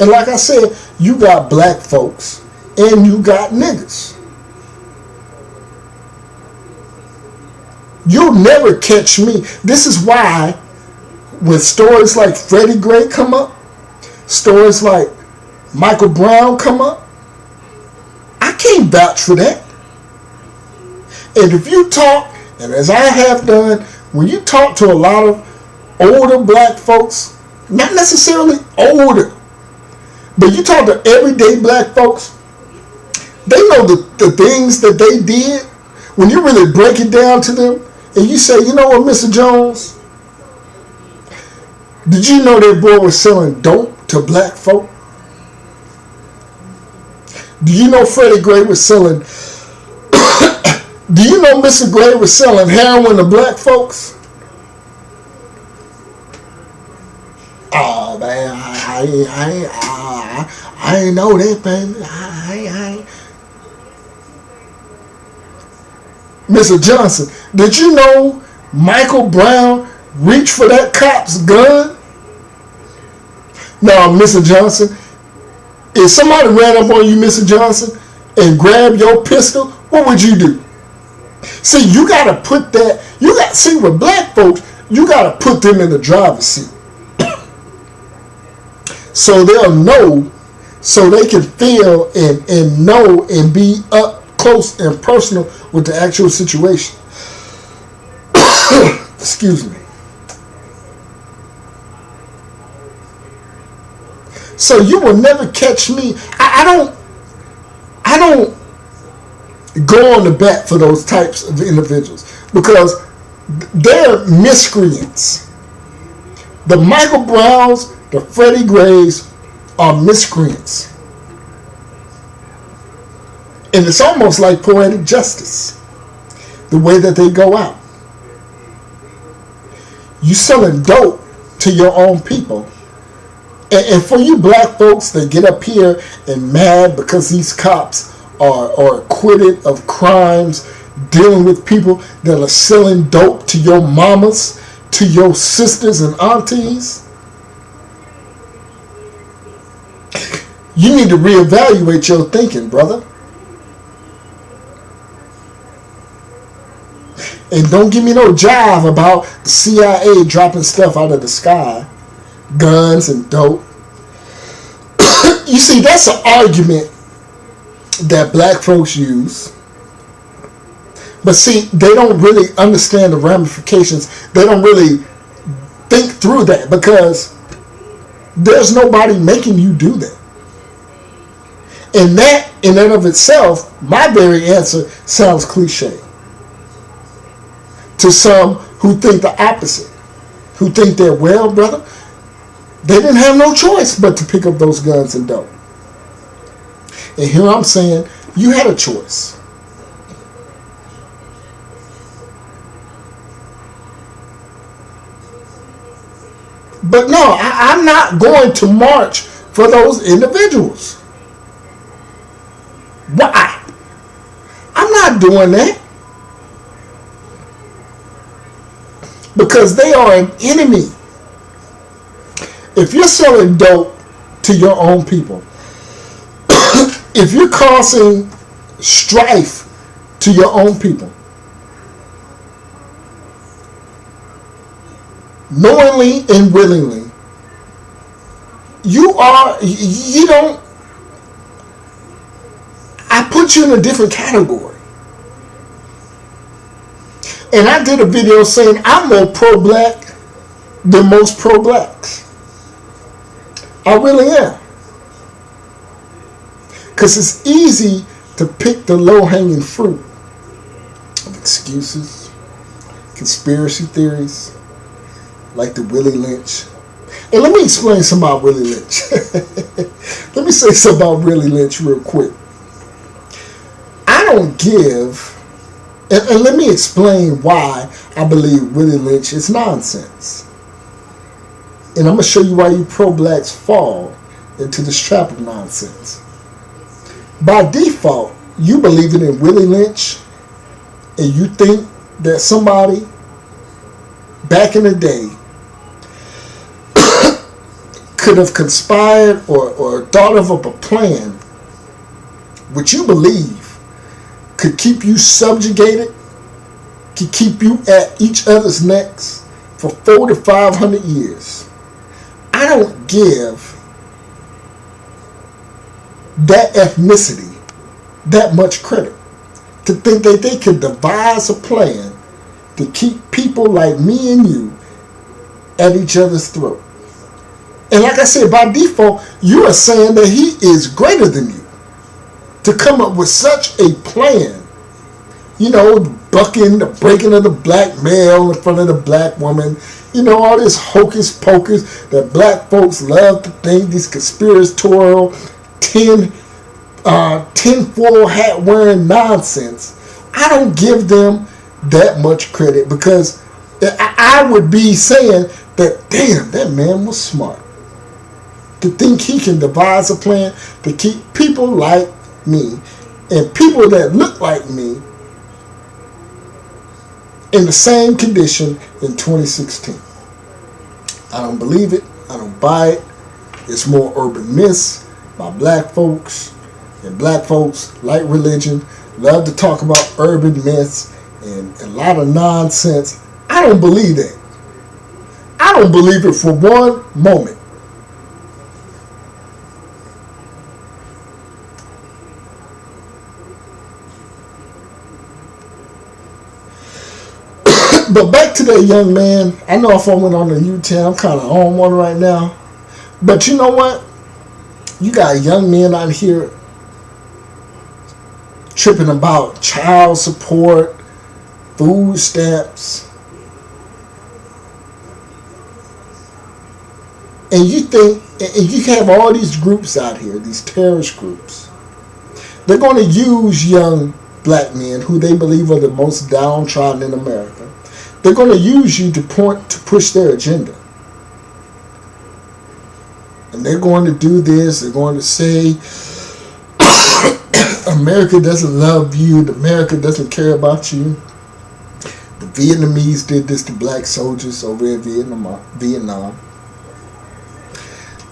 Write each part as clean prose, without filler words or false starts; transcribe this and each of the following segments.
And like I said, you got black folks and you got niggas. You'll never catch me. This is why when stories like Freddie Gray come up, stories like Michael Brown come up, I can't vouch for that. And if you talk, and as I have done, when you talk to a lot of older black folks, not necessarily older, but you talk to everyday black folks, they know the things that they did. When you really break it down to them, and you say, you know what, Mr. Jones, did you know that boy was selling dope to black folk? Do you know Freddie Gray was selling, do you know Mr. Gray was selling heroin to black folks? Oh man, I ain't know that, baby. I Mr. Johnson, did you know Michael Brown reached for that cop's gun? Now, Mr. Johnson, if somebody ran up on you, Mr. Johnson, and grabbed your pistol, what would you do? See, you got to put that, see, with black folks, you got to put them in the driver's seat. So they'll know, so they can feel and know and be up close and personal with the actual situation. Excuse me. So you will never catch me. I don't go on the bat for those types of individuals because they're miscreants. The Michael Browns, the Freddie Grays are miscreants. And it's almost like poetic justice, the way that they go out. You selling dope to your own people. And for you black folks that get up here and mad because these cops are acquitted of crimes, dealing with people that are selling dope to your mamas, to your sisters and aunties, you need to reevaluate your thinking, brother. And don't give me no jive about the CIA dropping stuff out of the sky, guns and dope. You see, that's an argument that black folks use. But see, they don't really understand the ramifications. They don't really think through that because there's nobody making you do that. And that, in and of itself, my very answer sounds cliche. To some who think the opposite, who think they're, well, brother, they didn't have no choice but to pick up those guns and dope. And here I'm saying, you had a choice. But no, I'm not going to march for those individuals. Why? I'm not doing that. Because they are an enemy. If you're selling dope to your own people, if you're causing strife to your own people, knowingly and willingly, I put you in a different category. And I did a video saying I'm more pro-black than most pro-blacks. I really am. Because it's easy to pick the low-hanging fruit of excuses, conspiracy theories, like the Willie Lynch. And let me explain something about Willie Lynch. Let me say something about Willie Lynch real quick. I don't give... And let me explain why I believe Willie Lynch is nonsense. And I'm going to show you why you pro-blacks fall into this trap of nonsense. By default, you believe in Willie Lynch, and you think that somebody back in the day could have conspired or thought of a plan which you believe could keep you subjugated, could keep you at each other's necks for 400 to 500 years. I don't give that ethnicity that much credit to think that they could devise a plan to keep people like me and you at each other's throat. And like I said, by default, you are saying that he is greater than you to come up with such a plan. You know, bucking, the breaking of the black male in front of the black woman. You know, all this hocus pocus that black folks love to think, these conspiratorial, tinfoil hat wearing nonsense. I don't give them that much credit, because I would be saying that, damn, that man was smart to think he can devise a plan to keep people like me and people that look like me in the same condition in 2016. I don't believe it. I don't buy it. It's more urban myths by black folks, and black folks like religion, love to talk about urban myths and a lot of nonsense. I don't believe that. I don't believe it for one moment. But back to that young man. I know if I went on the U-turn, I'm kind of on one right now. But you know what? You got young men out here tripping about child support, food stamps. And you think, and you have all these groups out here, these terrorist groups. They're going to use young black men who they believe are the most downtrodden in America. They're going to use you to push their agenda. And they're going to do this. They're going to say, America doesn't love you. America doesn't care about you. The Vietnamese did this to black soldiers over in Vietnam.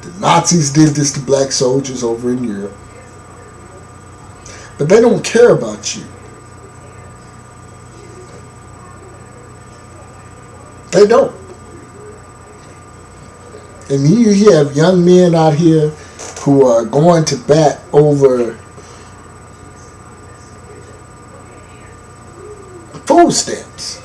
The Nazis did this to black soldiers over in Europe. But they don't care about you. They don't. And you have young men out here who are going to bat over food stamps.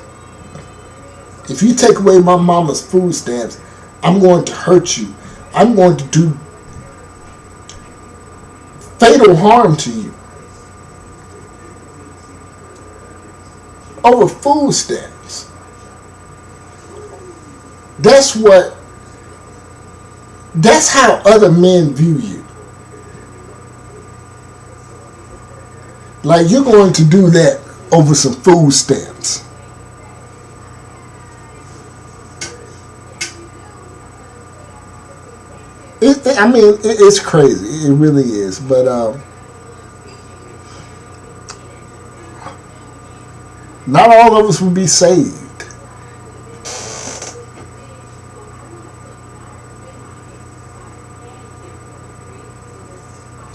If you take away my mama's food stamps, I'm going to hurt you. I'm going to do fatal harm to you. Over food stamps. That's how other men view you. Like, you're going to do that over some food stamps. It's crazy. It really is. But not all of us will be saved.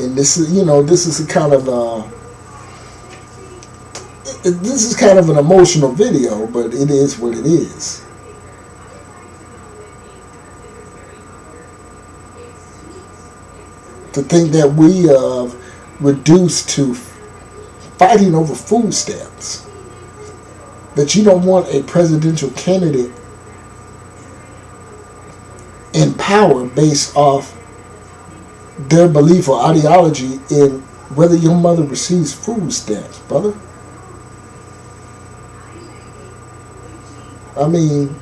And this is kind of an emotional video, but it is what it is. To think that we are reduced to fighting over food stamps, that you don't want a presidential candidate in power based off their belief or ideology in whether your mother receives food stamps, brother. I mean,